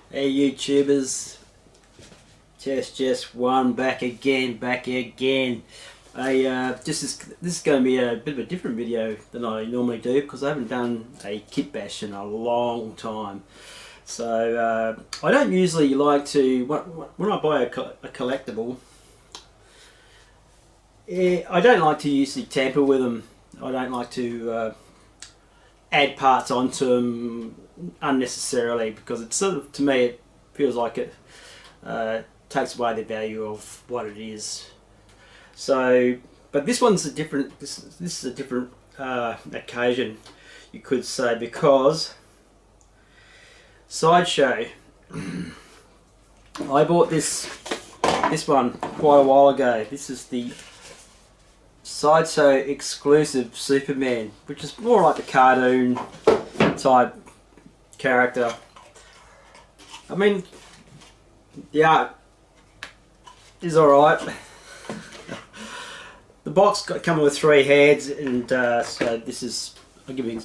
Hey YouTubers, tessjess1 back again. This is going to be a bit of a different video than I normally do because I haven't done a kit bash in a long time. So I don't usually like to, when I buy a collectible, I don't like to usually tamper with them. I don't like to add parts onto them unnecessarily, because it's sort of, to me, it feels like it takes away the value of what it is. So, but this one's a different. This is a different occasion, you could say, because Sideshow. I bought this one quite a while ago. This is the Sideshow exclusive Superman, which is more like the cartoon type character. I mean, the art is alright. The box coming with 3 heads, and so this is, I'll give you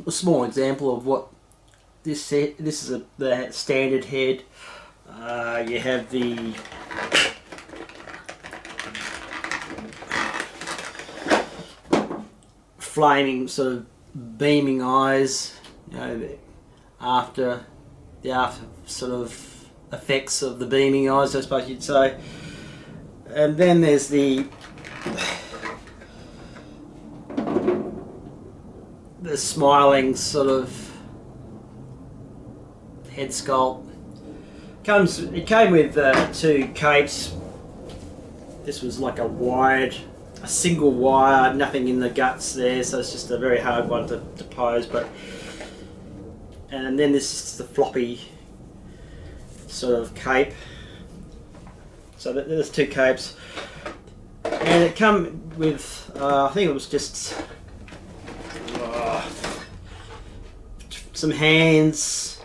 a small example of what this is. The standard head. You have the flaming sort of beaming eyes, you know, after sort of effects of the beaming eyes, I suppose you'd say. And then there's the smiling sort of head sculpt. It came with 2 capes. This was like a single wire, nothing in the guts there, so it's just a very hard one to pose. And then this is the floppy sort of cape. So there's 2 capes, and it come with I think it was just some hands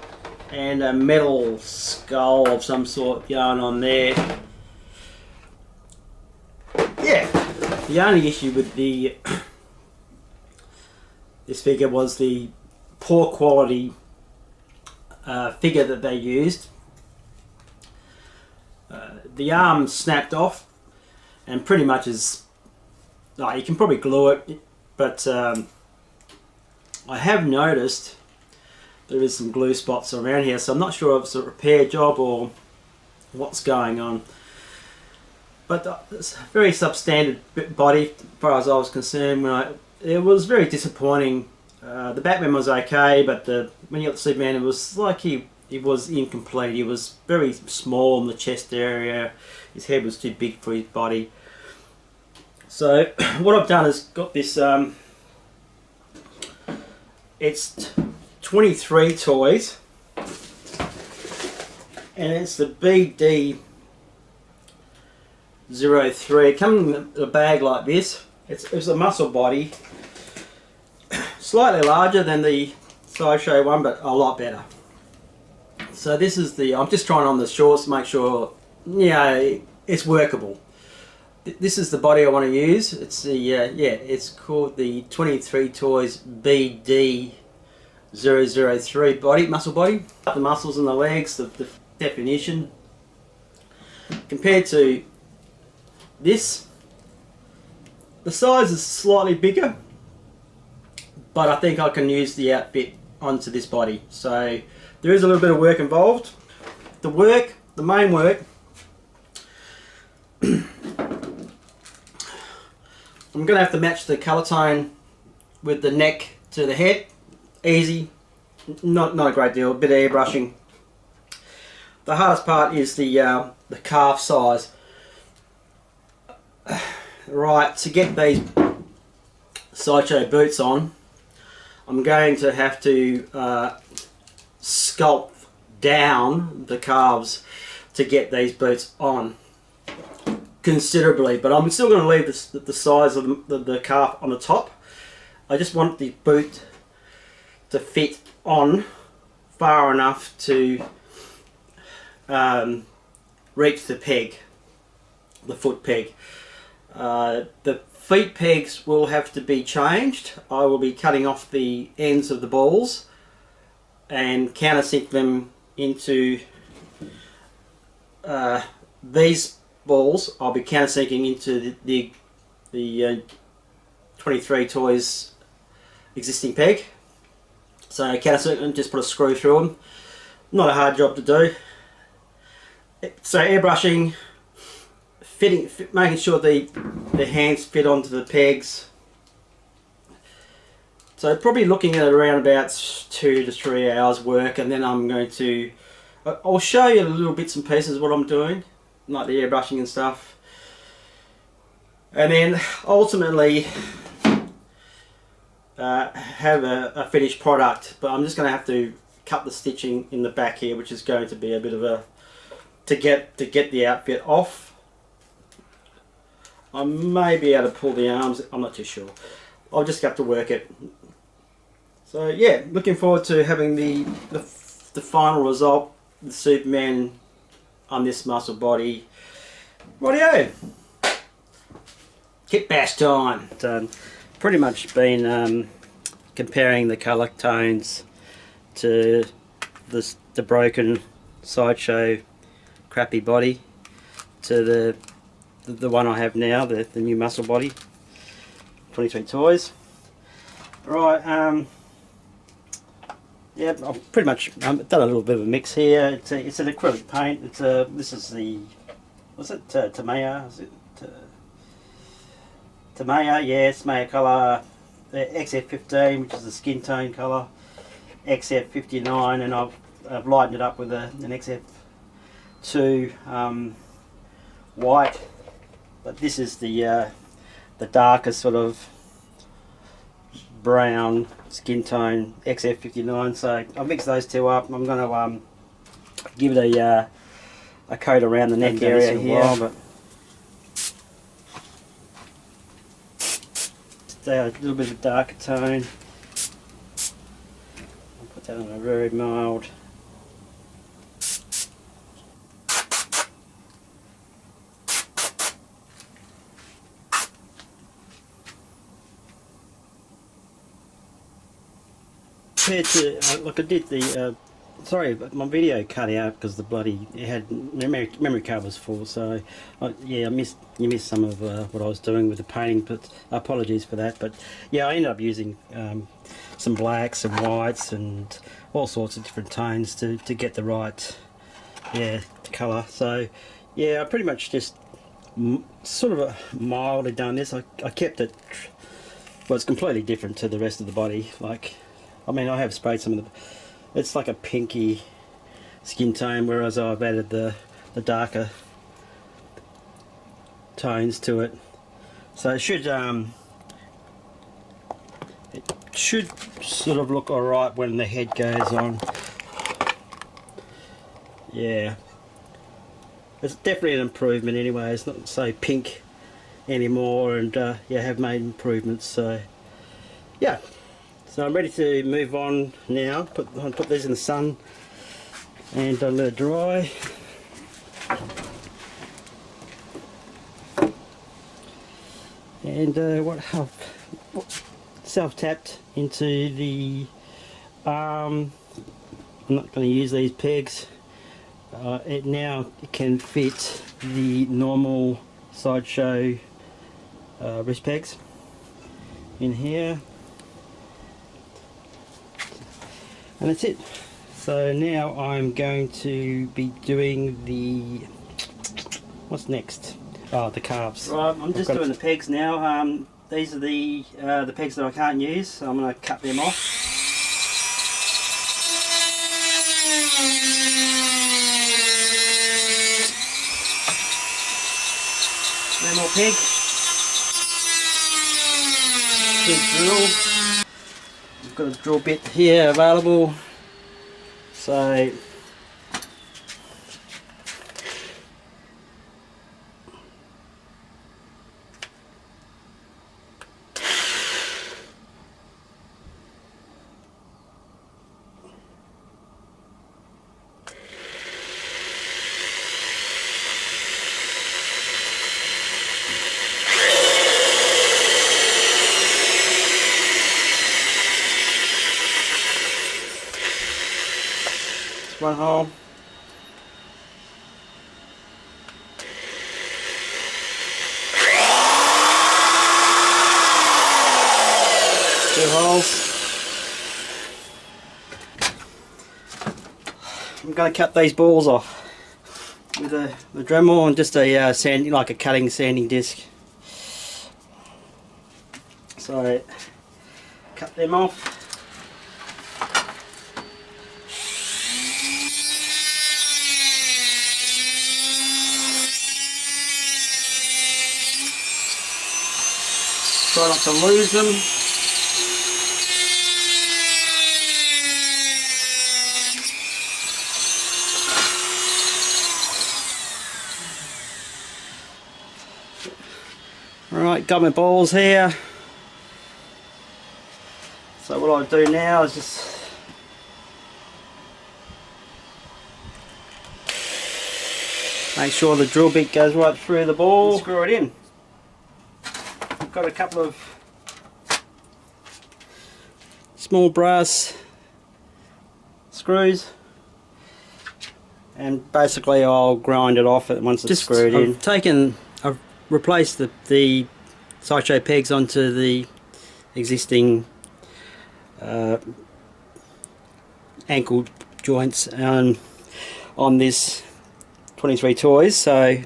and a metal skull of some sort going on there. Yeah, the only issue with this figure was the poor quality figure that they used. The arm snapped off, and pretty much is, you can probably glue it, but I have noticed there is some glue spots around here, so I'm not sure if it's a repair job or what's going on. But it's a very substandard body as far as I was concerned. It was very disappointing. The Batman was okay, but when you got the Superman, it was like he was incomplete. He was very small in the chest area. His head was too big for his body. So what I've done is got this. It's 23 toys, and it's the BD03. It comes in a bag like this. It's a muscle body, slightly larger than the Sideshow one, but a lot better. So this is I'm just trying on the shorts to make sure, it's workable. This is the body I want to use. It's it's called the 23 Toys BD003 body, muscle body. The muscles in the legs, the definition. Compared to this, the size is slightly bigger, but I think I can use the outfit onto this body. So there is a little bit of work involved. The main work, I'm going to have to match the colour tone with the neck to the head. Easy, not a great deal, a bit of airbrushing. The hardest part is the calf size. Right, to get these Sideshow boots on, I'm going to have to sculpt down the calves to get these boots on considerably, but I'm still going to leave the size of the calf on the top. I just want the boot to fit on far enough to reach the peg, the foot peg. The feet pegs will have to be changed. I will be cutting off the ends of the balls and countersink them into these balls. I'll be countersinking into the 23 Toys existing peg. So countersink them, just put a screw through them. Not a hard job to do. So airbrushing, making sure the hands fit onto the pegs. So probably looking at around about 2 to 3 hours work, and then I'm going to, I'll show you little bits and pieces of what I'm doing, like the airbrushing and stuff. And then ultimately have a finished product, but I'm just going to have to cut the stitching in the back here, which is going to be a bit of a, to get the outfit off. I may be able to pull the arms, I'm not too sure. I'll just have to work it. So yeah, looking forward to having the final result, the Superman on this muscle body. Rightio, Kitbash time. Pretty much been comparing the colour tones to the broken Sideshow crappy body to the one I have now, the new muscle body, 23 Toys. Right, yeah, I've pretty much done a little bit of a mix here. It's an acrylic paint. This is the, what's it, Tamiya? Is it Tamiya? Yeah, it's Tamiya colour XF15, which is the skin tone colour. XF59, and I've lightened it up with an XF2 white. But this is the darker sort of brown skin tone XF59. So I'll mix those two up. I'm going to give it a coat around the neck area here. But stay a little bit of a darker tone. I'll put that on a very mild. Compared to, like I did the, sorry, but my video cut out because the bloody, it had, memory card was full, so yeah, you missed some of what I was doing with the painting, but apologies for that. But yeah, I ended up using some blacks and whites and all sorts of different tones to get the right, yeah, colour. So yeah, I pretty much just sort of mildly done this. I kept it, well, it's completely different to the rest of the body. Like, I mean, I have sprayed some of the, it's like a pinky skin tone, whereas I've added the darker tones to it. So it should sort of look alright when the head goes on. Yeah, it's definitely an improvement anyway. It's not so pink anymore, and yeah, have made improvements. So yeah. So I'm ready to move on now. Put these in the sun and let it dry. And what I've self-tapped into the arm. I'm not going to use these pegs. It now can fit the normal Sideshow wrist pegs in here. And that's it. So now I'm going to be doing the, what's next? Oh, the calves. Right, I'm just doing the pegs now. These are the pegs that I can't use, so I'm going to cut them off. No more peg. Big drill. I've got a drill bit here available, so one hole. Two holes. I'm going to cut these balls off with the Dremel and just a sanding, like a cutting sanding disc. So cut them off. Try not to lose them. Alright, got my balls here. So what I do now is just make sure the drill bit goes right through the ball and screw it in. I've got a couple of small brass screws and basically I'll grind it off once it's screwed in. I've replaced the sideshow pegs onto the existing ankle joints on this 23 toys. So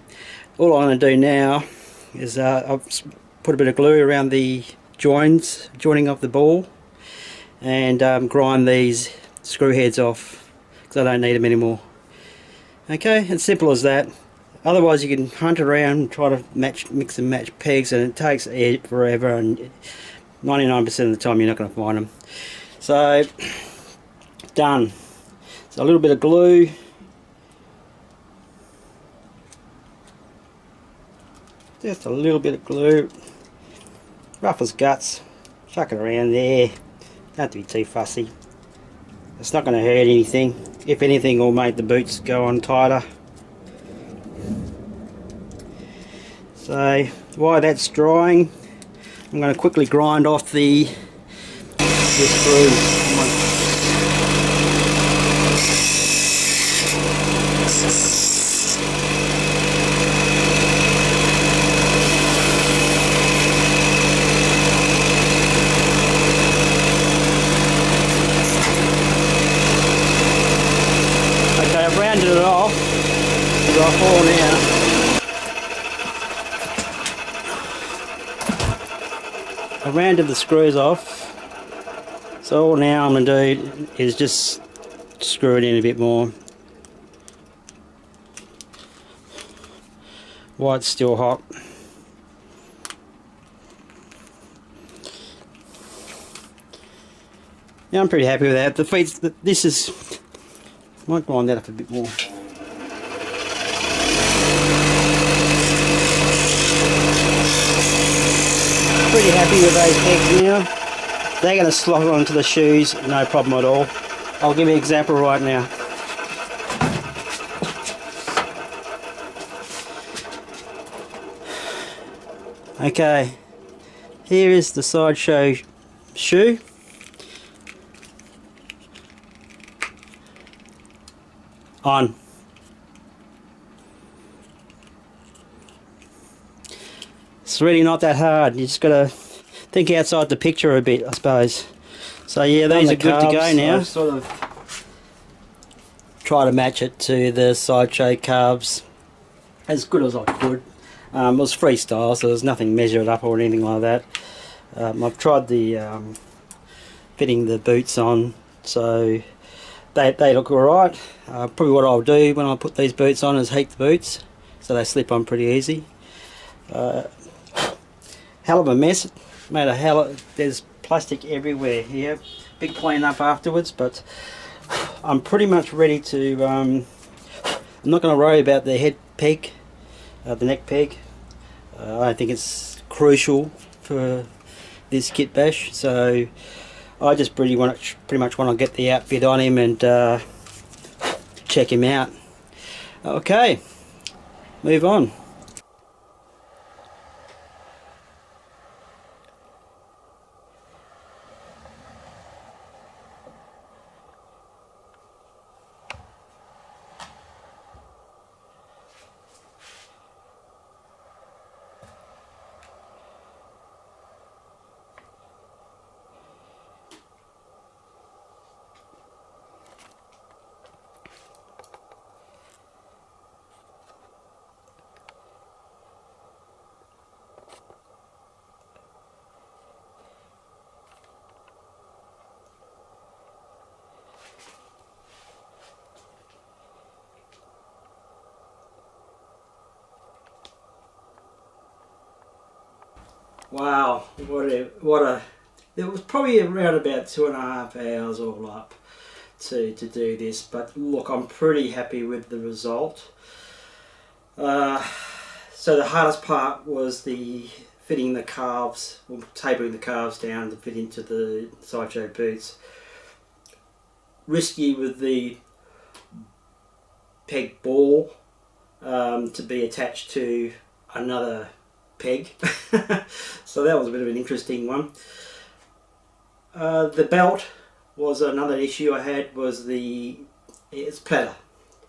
all I'm going to do now is I've put a bit of glue around the joining of the ball and grind these screw heads off because I don't need them anymore. Okay, it's simple as that. Otherwise you can hunt around and try to mix and match pegs and it takes forever, and 99% of the time you're not going to find them. So done. So a little bit of glue. Just a little bit of glue. Rough as guts. Chuck it around there. Don't have to be too fussy. It's not going to hurt anything. If anything, it'll make the boots go on tighter. So while that's drying, I'm going to quickly grind off the screws. Okay, I've rounded it off. I've got 4 now. I rounded the screws off, so all now I'm going to do is just screw it in a bit more while it's still hot. Yeah, I'm pretty happy with that. The feet, this is, I might grind that up a bit more. Pretty happy with those pegs now. They're going to slot onto the shoes, no problem at all. I'll give you an example right now. Okay, here is the sideshow shoe. On. It's really not that hard. You just got to think outside the picture a bit, I suppose. So yeah, these are good to go now. Sort of try to match it to the sideshow calves as good as I could. It was freestyle, so there's nothing measured up or anything like that. I've tried the fitting the boots on, so they look alright. Probably what I'll do when I put these boots on is heat the boots so they slip on pretty easy. Hell of a mess. Made a there's plastic everywhere here. Big clean up afterwards, but I'm pretty much ready to I'm not going to worry about the head peg, the neck peg. I don't think it's crucial for this kit bash, so I just pretty much want to get the outfit on him and check him out. Okay, move on. Wow, what a it was probably around about 2.5 hours all up to do this, but look, I'm pretty happy with the result. So the hardest part was the fitting the calves, or tapering the calves down to fit into the Sideshow boots. Risky with the peg ball to be attached to another peg. So that was a bit of an interesting one. The belt was another issue I had, was it's pleather.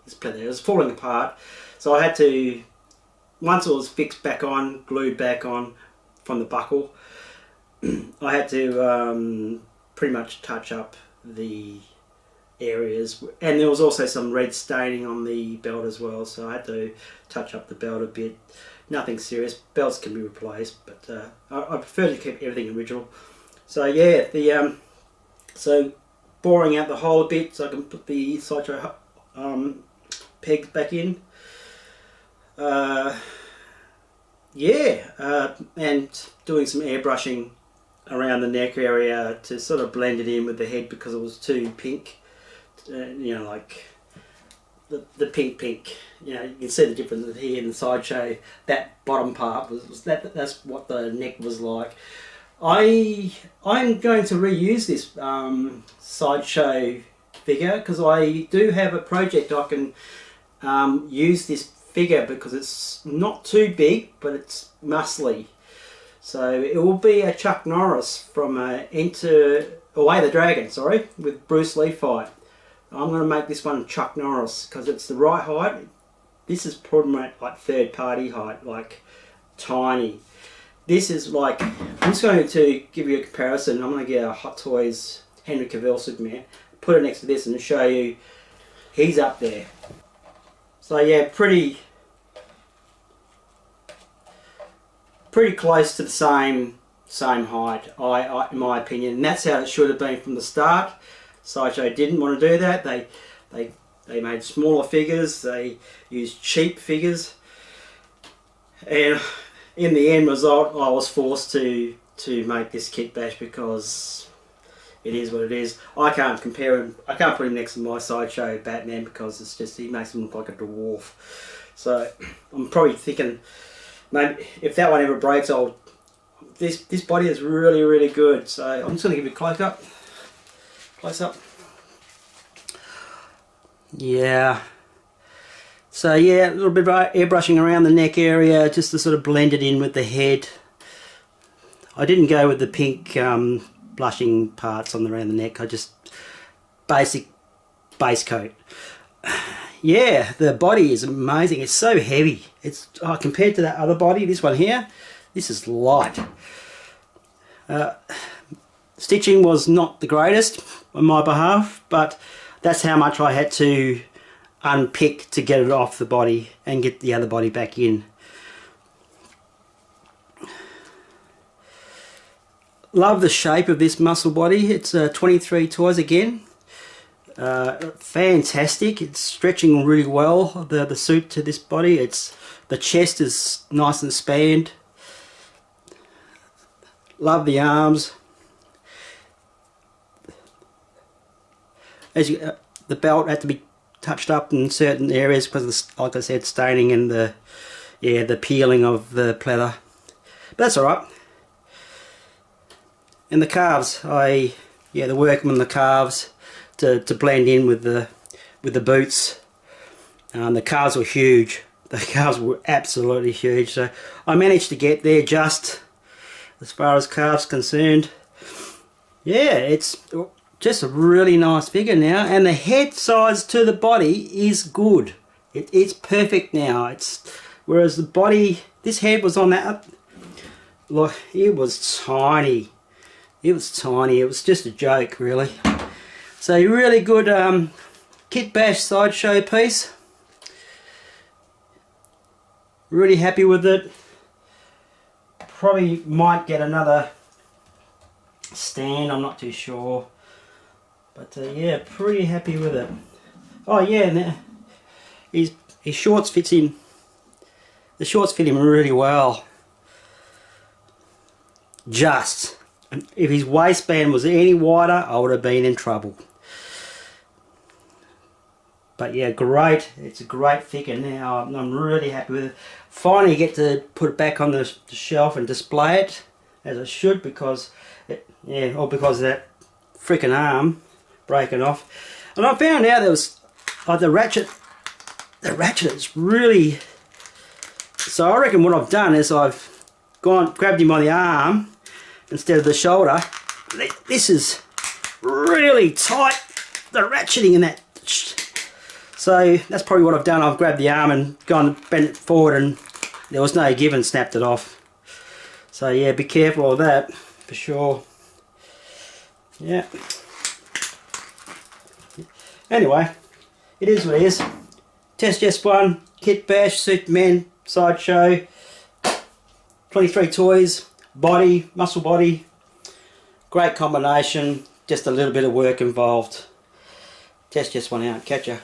It was falling apart, so I had to, once it was fixed back on, glued back on from the buckle, I had to pretty much touch up the areas, and there was also some red staining on the belt as well, so I had to touch up the belt a bit. Nothing serious, belts can be replaced, but I prefer to keep everything original. So yeah, so boring out the hole a bit so I can put the Sideshow pegs back in. And doing some airbrushing around the neck area to sort of blend it in with the head because it was too pink. You know, like the pink. You know, you can see the difference here in the Sideshow. That bottom part that's what the neck was like. I'm going to reuse this Sideshow figure because I do have a project I can use this figure because it's not too big, but it's muscly. So it will be a Chuck Norris from Enter Away the Dragon, sorry, with Bruce Lee fight. I'm going to make this one Chuck Norris because it's the right height. This is probably like third party height, like tiny. This is like, I'm just going to give you a comparison. I'm going to get a Hot Toys Henry Cavill Superman, put it next to this and show you he's up there. So yeah, pretty close to the same height, in my opinion, and that's how it should have been from the start. Sideshow didn't want to do that. They made smaller figures. They used cheap figures, and in the end result, I was forced to make this Kitbash because it is what it is. I can't compare him. I can't put him next to my Sideshow Batman because it's just, he makes him look like a dwarf. So I'm probably thinking, maybe if that one ever breaks, this body is really good. So I'm just going to give it a close up. Yeah. So yeah, a little bit of airbrushing around the neck area just to sort of blend it in with the head. I didn't go with the pink blushing parts on around the neck. I just basic base coat. Yeah, the body is amazing. It's so heavy. It's compared to that other body, this one here, this is light. Stitching was not the greatest on my behalf, but that's how much I had to unpick to get it off the body and get the other body back in. Love the shape of this muscle body. It's 23 toys again. Fantastic. It's stretching really well, the suit to this body. The chest is nice and spanned. Love the arms. The belt had to be touched up in certain areas because, like I said, staining and the peeling of the pleather. But that's all right. And the calves, the work on the calves to blend in with the boots. The calves were huge. The calves were absolutely huge. So I managed to get there just as far as calves concerned. Yeah, it's just a really nice figure now, and the head size to the body is good. It's perfect now. Whereas the body, this head was on that. Look, it was tiny. It was tiny. It was just a joke, really. So really good Kitbash Sideshow piece. Really happy with it. Probably might get another stand. I'm not too sure. But yeah, pretty happy with it. Oh yeah, and his shorts fits in. The shorts fit him really well. just. And if his waistband was any wider, I would have been in trouble. But yeah, great. It's a great figure now. I'm really happy with it. Finally get to put it back on the shelf and display it as I should, because all because of that freaking arm breaking off. And I found out there was like the ratchet is really, so I reckon what I've done is I've grabbed him on the arm instead of the shoulder. This is really tight, the ratcheting in that. So that's probably what I've done. I've grabbed the arm and gone and bent it forward, and there was no give and snapped it off. So yeah, be careful of that for sure. Yeah. Anyway, it is what it is. tessjess1 Kitbash Superman Sideshow. 23 toys, body, muscle body. Great combination. Just a little bit of work involved. tessjess1 out. Catch ya.